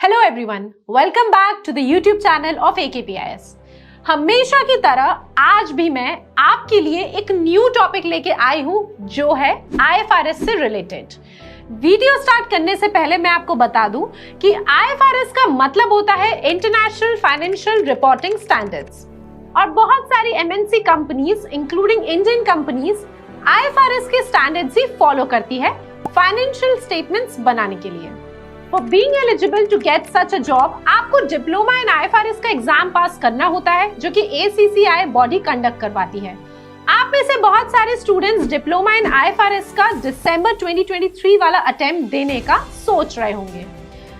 Hello everyone, welcome back to the YouTube channel of AKPIS। हमेशा की तरह आज भी मैं आपके लिए एक न्यू टॉपिक लेके आई हूँ जो है IFRS से रिलेटेड। वीडियो स्टार्ट करने से पहले मैं आपको बता दूं कि IFRS का मतलब होता है इंटरनेशनल फाइनेंशियल रिपोर्टिंग स्टैंडर्ड्स, और बहुत सारी MNC companies including Indian companies IFRS के स्टैंडर्ड्स ही फॉलो करती है फाइनेंशियल स्टेटमेंट्स बनाने के लिए। For being eligible to get such a job, आपको डिप्लोमा इन IFRS का एग्जाम पास करना होता है जो कि ACCI बॉडी कंडक्ट करवाती है। आप में से बहुत सारे स्टूडेंट्स डिप्लोमा इन IFRS का दिसंबर 2023 वाला अटेम्प्ट देने का सोच रहे होंगे।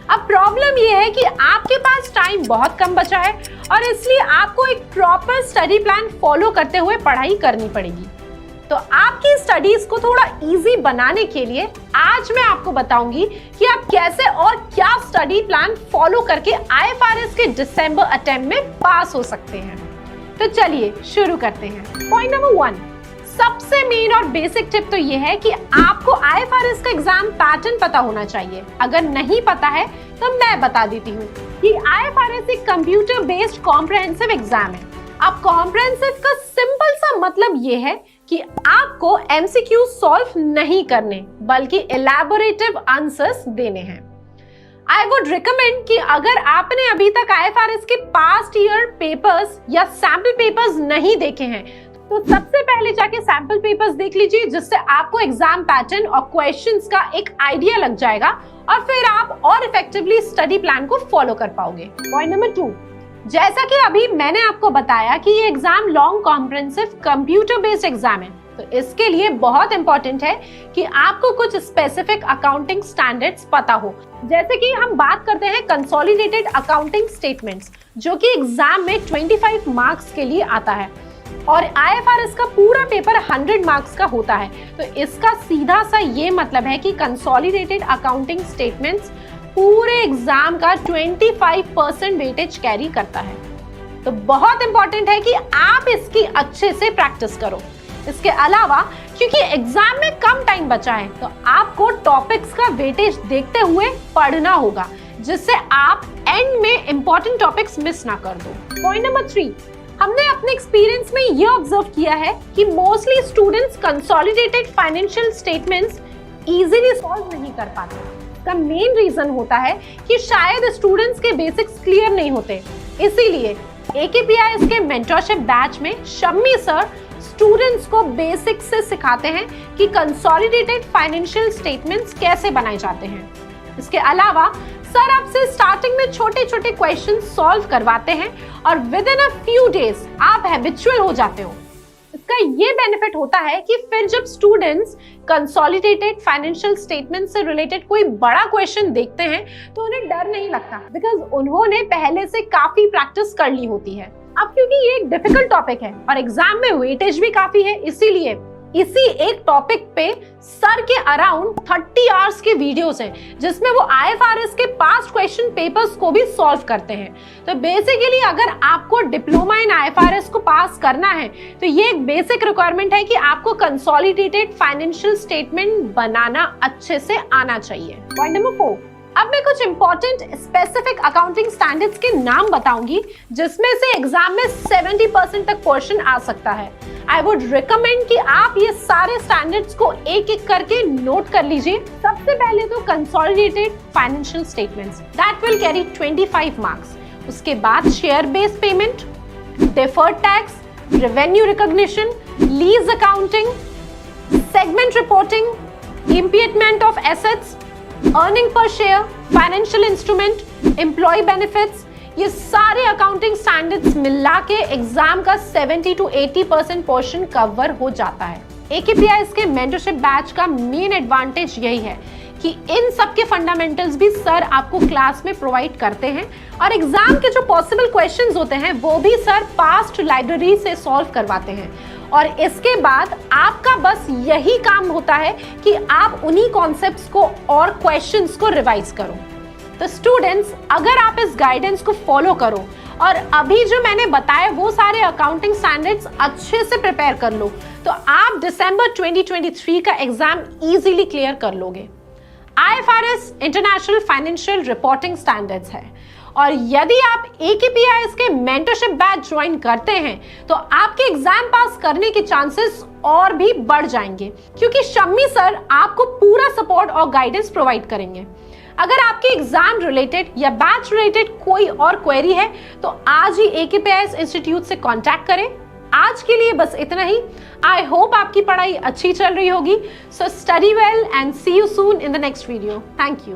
अब प्रॉब्लम ये है कि आपके पास टाइम बहुत कम बचा है और इसलिए आपको एक प्रॉपर स्टडी प्लान फॉलो करते हुए पढ़ाई करनी पड़ेगी। तो आपकी स्टडीज को थोड़ा इजी बनाने के लिए आज मैं आपको बताऊंगी कि आप कैसे और क्या स्टडी प्लान फॉलो करके IFRS के दिसंबर अटेम्प्ट में पास हो सकते हैं। तो चलिए शुरू करते हैं। पॉइंट नंबर 1, सबसे मेन और बेसिक टिप तो ये है कि आपको IFRS का एग्जाम पैटर्न पता होना चाहिए। अगर नहीं पता है तो मैं बता देती हूँ कि IFRS एक कंप्यूटर बेस्ड कॉम्प्रिहेंसिव एग्जाम है। अब कॉम्प्रिहेंसिव का सिंपल सा मतलब ये है कि आपको MCQ सॉल्व नहीं करने बल्कि एलैबोरेटिव आंसर्स देने हैं। आई वुड रिकमेंड कि अगर आपने अभी तक IFRS के पास्ट ईयर पेपर्स या सैंपल पेपर्स नहीं देखे हैं तो सबसे पहले जाके सैंपल पेपर्स देख लीजिए, जिससे आपको एग्जाम पैटर्न और क्वेश्चंस का एक आइडिया लग जाएगा और फिर आप और इफेक्टिवली स्टडी प्लान को फॉलो कर पाओगे। पॉइंट नंबर 2, जैसा कि अभी मैंने आपको बताया कि ये exam long comprehensive computer based exam है, तो इसके लिए बहुत इंपॉर्टेंट है कि आपको कुछ स्पेसिफिक अकाउंटिंग स्टैंडर्ड्स पता हो। जैसे कि हम बात करते हैं कंसोलिडेटेड अकाउंटिंग स्टेटमेंट्स, जो कि एग्जाम में 25 मार्क्स के लिए आता है और IFRS का पूरा पेपर 100 मार्क्स का होता है। तो इसका सीधा सा ये मतलब है कि कंसोलिडेटेड अकाउंटिंग स्टेटमेंट्स पूरे एग्जाम का 25% वेटेज कैरी करता है। तो बहुत इंपॉर्टेंट है कि आप इसकी अच्छे से प्रैक्टिस करो। इसके अलावा क्योंकि एग्जाम में कम टाइम बचा है तो आपको टॉपिक्स का वेटेज देखते हुए पढ़ना होगा, जिससे आप एंड में इंपॉर्टेंट टॉपिक्स मिस ना कर दो। पॉइंट नंबर 3, हमने अपने एक्सपीरियंस में ये ऑब्जर्व किया है कि mostly students consolidated financial statements easily solve नहीं कर पाते। का मेन रीजन होता है कि शायद स्टूडेंट्स के बेसिक्स क्लियर नहीं होते। इसीलिए AKPIS के मेंटरशिप बैच में शम्मी सर स्टूडेंट्स को बेसिक्स से सिखाते हैं कि कंसोलिडेटेड फाइनेंशियल स्टेटमेंट्स कैसे बनाए जाते हैं। इसके अलावा सर आपसे स्टार्टिंग में छोटे छोटे क्वेश्चन सॉल्व करवाते हैं और with in a few days आप हैबिचुअल हो जाते हो। इसका ये बेनिफिट होता है कि फिर जब स्टूडेंट्स कंसोलिडेटेड फाइनेंशियल स्टेटमेंट से रिलेटेड कोई बड़ा क्वेश्चन देखते हैं तो उन्हें डर नहीं लगता, बिकॉज उन्होंने पहले से काफी प्रैक्टिस कर ली होती है। अब क्योंकि ये एक डिफिकल्ट टॉपिक है और एग्जाम में वेटेज भी काफी है, इसीलिए इसी एक टॉपिक पे सर के अराउंड 30 आवर्स के वीडियोस हैं जिसमें वो IFRS के पास्ट क्वेश्चन पेपर्स को भी सॉल्व करते हैं। तो बेसिकली अगर आपको डिप्लोमा इन IFRS को पास करना है तो ये एक बेसिक रिक्वायरमेंट है कि आपको कंसोलिडेटेड फाइनेंशियल स्टेटमेंट बनाना अच्छे से आना चाहिए। पॉइंट नंबर 4, अब मैं कुछ इंपॉर्टेंट स्पेसिफिक अकाउंटिंग स्टैंडर्ड्स के नाम बताऊंगी जिसमें से एग्जाम में 70% तक पोर्शन आ सकता है। आई वुड रिकमेंड कि आप ये सारे स्टैंडर्ड्स को एक एक करके नोट कर लीजिए। सबसे पहले तो consolidated financial statements, that will carry 25 marks. उसके बाद share based payment, deferred tax, revenue recognition, lease accounting, segment reporting, impairment of assets, earning per share, financial instrument, employ benefits, ये सारे अकाउंटिंग स्टैंडर्ड्स मिला के एग्जाम का 70 to 80% portion cover हो जाता है। AKPIS के मेंटरशिप बैच का मेन एडवांटेज यही है कि इन सब के फंडामेंटल्स भी सर आपको क्लास में प्रोवाइड करते हैं और एग्जाम के जो पॉसिबल क्वेश्चंस होते हैं वो भी सर पास्ट लाइब्रेरी से सॉल्व करवाते हैं। और इसके बाद आपका बस यही काम होता है कि आप उन्हीं कॉन्सेप्ट्स को और क्वेश्चंस को रिवाइज करो। तो स्टूडेंट्स, अगर आप इस गाइडेंस को फॉलो करो और अभी जो मैंने बताया वो सारे अकाउंटिंग स्टैंडर्ड्स अच्छे से प्रिपेयर कर लो तो आप दिसंबर 2023 का एग्जाम इजीली क्लियर कर लोगे। IFRS international financial reporting standards है। और यदि आप AKPIS के मेंटरशिप बैच ज्वाइन करते हैं तो आपके एग्जाम पास करने के चांसेस और भी बढ़ जाएंगे, क्योंकि शम्मी सर आपको पूरा सपोर्ट और गाइडेंस प्रोवाइड करेंगे। अगर आपके एग्जाम रिलेटेड या बैच रिलेटेड कोई और क्वेरी है तो आज ही AKPIS इंस्टीट्यूट से कांटेक्ट करें। आज के लिए बस इतना ही। आई होप आपकी पढ़ाई अच्छी चल रही होगी। So study well and see you soon in the next video. Thank you.